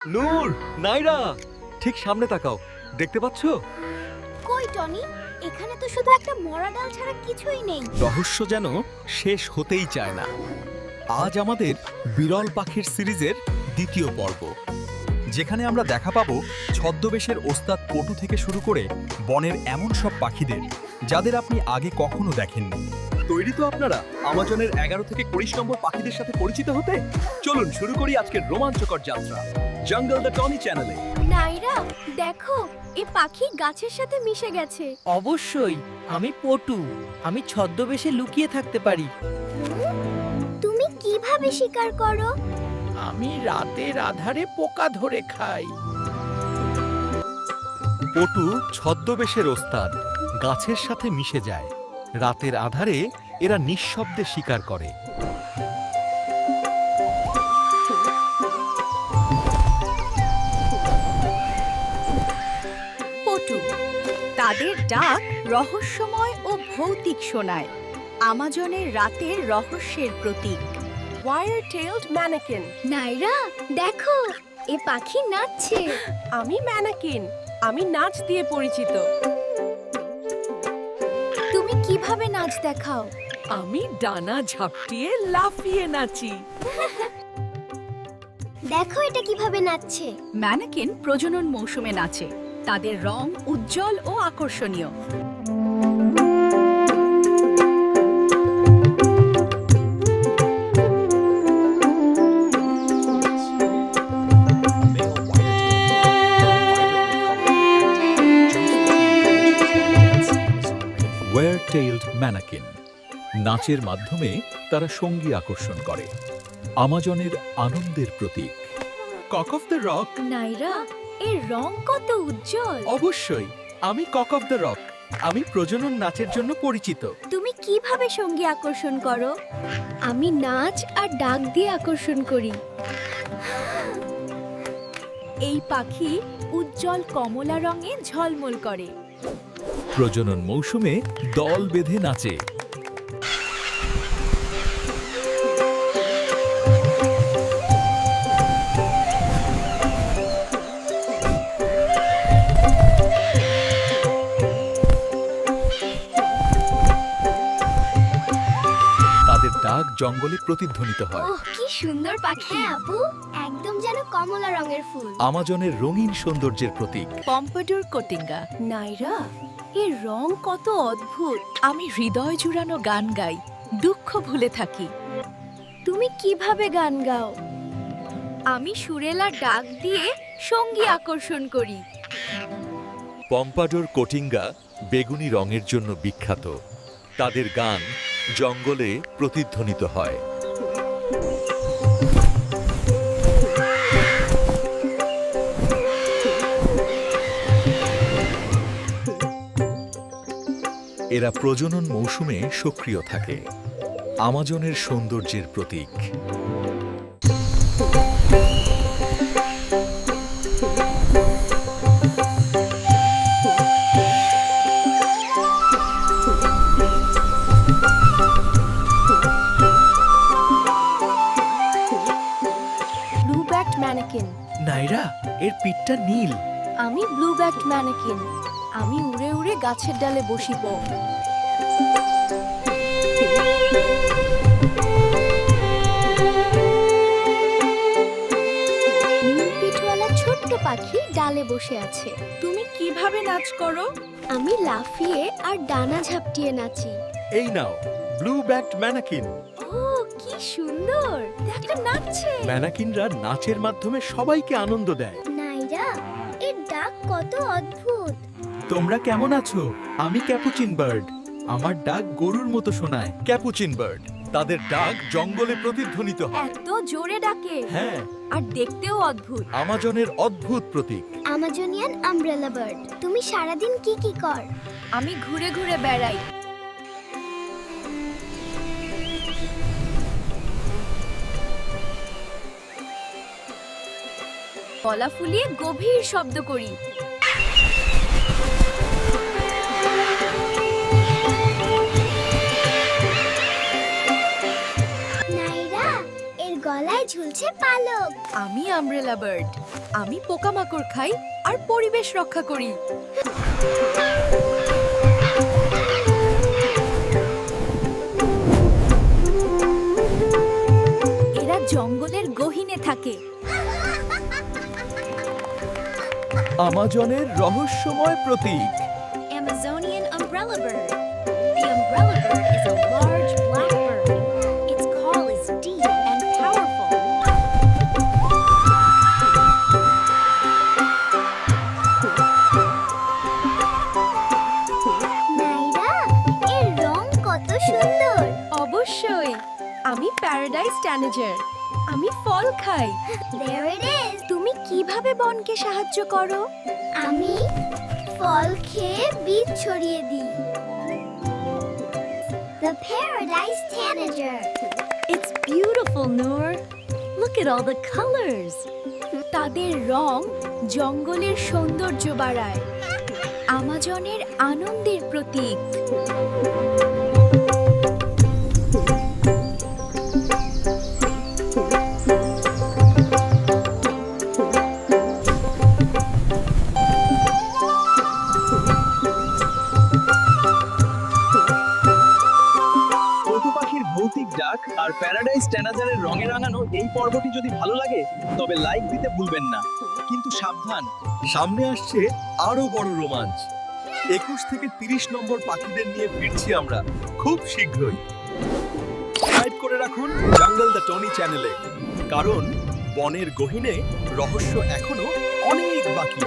নূর, নাইরা, ঠিক সামনে তাকাও। দেখতে পাচ্ছ? কই টনি? এখানে তো শুধু একটা মরা ডাল ছাড়া কিছুই নেই। রহস্য যেন শেষ হতেই চায় না। আজ আমাদের বিরল পাখির সিরিজের দ্বিতীয় পর্ব, যেখানে আমরা দেখা পাবো ছদ্মবেশের ওস্তাদ পটু থেকে শুরু করে বনের এমন সব পাখিদের যাদের আপনি আগে কখনো দেখেননি। তৈরি তো আপনারা আমাজনের 11 থেকে 20 নম্বর পাখিদের সাথে পরিচিত হতে? চলুন শুরু করি আজকের রোমাঞ্চকর যাত্রা জঙ্গল দ্য টনি চ্যানেলে। নাইরা, দেখো, এই পাখি গাছের সাথে মিশে গেছে। অবশ্যই, আমি পটু। আমি ছদ্মবেশে লুকিয়ে থাকতে পারি। তুমি কিভাবে শিকার করো? আমি রাতের আধারে পোকা ধরে খাই। পটু ছদ্মবেশের ওস্তাদ, গাছের সাথে মিশে যায়। রাতের আধারে এরা নিঃশব্দে শিকার করে। পটু, তাদের ডাক রহস্যময় ও ভৌতিক শোনায়। আমাজনের রাতের রহস্যের প্রতীক। ওয়ায়ার-টেইলড ম্যানাকিন। নাইরা, দেখো, এ পাখি নাচছে। আমি ম্যানাকিন। আমি নাচ দিয়ে পরিচিত। তুমি কিভাবে নাচ দেখাও? আমি ডানা ঝাপটিয়ে লাফিয়ে নাচি। দেখো এটা কিভাবে নাচছে। ম্যানাকিন প্রজনন মৌসুমে নাচে। তাদের রং উজ্জ্বল ও আকর্ষণীয়। ওয়্যার-টেইলড ম্যানাকিন নাচের মাধ্যমে তারা সঙ্গী আকর্ষণ করে। আমাজনের আনন্দের প্রতীক। Cock of the rock. নাইরা, এর রং কত উজ্জ্বল। অবশ্যই, আমি কক অফ দ্য রক। আমি প্রজনন নাচের জন্য পরিচিত। তুমি কিভাবে সঙ্গী আকর্ষণ করো? আমি নাচ আর ডাক দিয়ে আকর্ষণ করি। এই পাখি উজ্জ্বল কমলা রঙে ঝলমল করে। প্রজনন মৌসুমে দল বেঁধে নাচে। তাদের ডাক জঙ্গলে প্রতিধ্বনিত হয়। ওহ, কি সুন্দর পাখি। আপু, একদম যেন কমলা রঙের ফুল। আমাজনের রঙিন সৌন্দর্যের প্রতীক। পম্পাডোর কোটিঙ্গা। নাইরা, এর রং কত অদ্ভুত। আমি হৃদয় জুড়ানো গান গাই, দুঃখ ভুলে থাকি। তুমি কিভাবে গান গাও? আমি সুরেলা ডাক দিয়ে সঙ্গী আকর্ষণ করি। পম্পাডোর কোটিঙ্গা বেগুনি রঙের জন্য বিখ্যাত। তাদের গান জঙ্গলে প্রতিধ্বনিত হয়। এরা প্রজনন মৌসুমে সক্রিয় থাকে। আমাজনের সৌন্দর্যের প্রতীক। ব্লু-ব্যাকড ম্যানাকিন। নাইরা, এর পিঠটা নীল। আমি ব্লু-ব্যাকড ম্যানাকিন। আমি উড়ে উড়ে গাছের ডালে বসিব। নীল পিঠওয়ালা ছোট্ট পাখি ডালে বসে আছে। তুমি কিভাবে নাচ করো? আমি লাফিয়ে আর ডানা ঝাপটিয়ে নাচি। এই নাও ব্লু ব্যাকড ম্যানাকিন। ও, কি সুন্দর! দেখো নাচছে। ম্যানাকিনরা নাচের মাধ্যমে সবাইকে আনন্দ দেয়। নাইরা, এর ডাক কত অদ্ভুত। তোমরা কেমন আছো? আমি ক্যাপুচিন বার্ড। আমার ডাক গরুর মতো শোনায়। ক্যাপুচিন বার্ড, তাদের ডাক জঙ্গলে প্রতিধ্বনিত হয়। এত জোরে ডাকে হ্যাঁ, আর দেখতেও অদ্ভুত। আমাজনের অদ্ভুত প্রতীক। Amazonian umbrella bird. তুমি সারাদিন কি কি কর? আমি ঘুরে ঘুরে বেড়াই। গলা ফুলিয়ে গভীর শব্দ করি। ঝুলছে পালক। আমি আমব্রেলা বার্ড। আমি পোকামাকড় খাই আর পরিবেশ রক্ষা করি। এরা জঙ্গলের গহীনে থাকে। আমাজনের রহস্যময় প্রতীক। Amazonian umbrella bird. The umbrella bird is a large black bird. Its call is deep and powerful. নাইরা, এর রং কত সুন্দর। অবশ্যই, আমি প্যারাডাইস ট্যানেজার। আমি ফল খাই। There it is. তুমি কিভাবে বনকে সাহায্য করো? আমি ফল খেয়ে বীজ ছড়িয়ে দিই। The Paradise Tanager. It's beautiful, Noor. Look at all the colors. তাদের রং জঙ্গলের সৌন্দর্য বাড়ায়। আমাজনের আনন্দের প্রতীক। পশু পাখির ভৌতিক ডাক আর প্যারাডাইস ট্যানাজারের রঙে রাঙানো এই পর্বটি যদি ভালো লাগে তবে লাইক দিতে ভুলবেন না। কিন্তু সাবধান, সামনে আসছে আরো বড় রোমাঞ্চ। 21 থেকে 30 নম্বর পাখিদের নিয়ে ফিরছি আমরা খুব শীঘ্রই। সাবস্ক্রাইব করে রাখুন জঙ্গল দ্য টনি চ্যানেলে, কারণ বনের গহীনে রহস্য এখনো অনেক বাকি।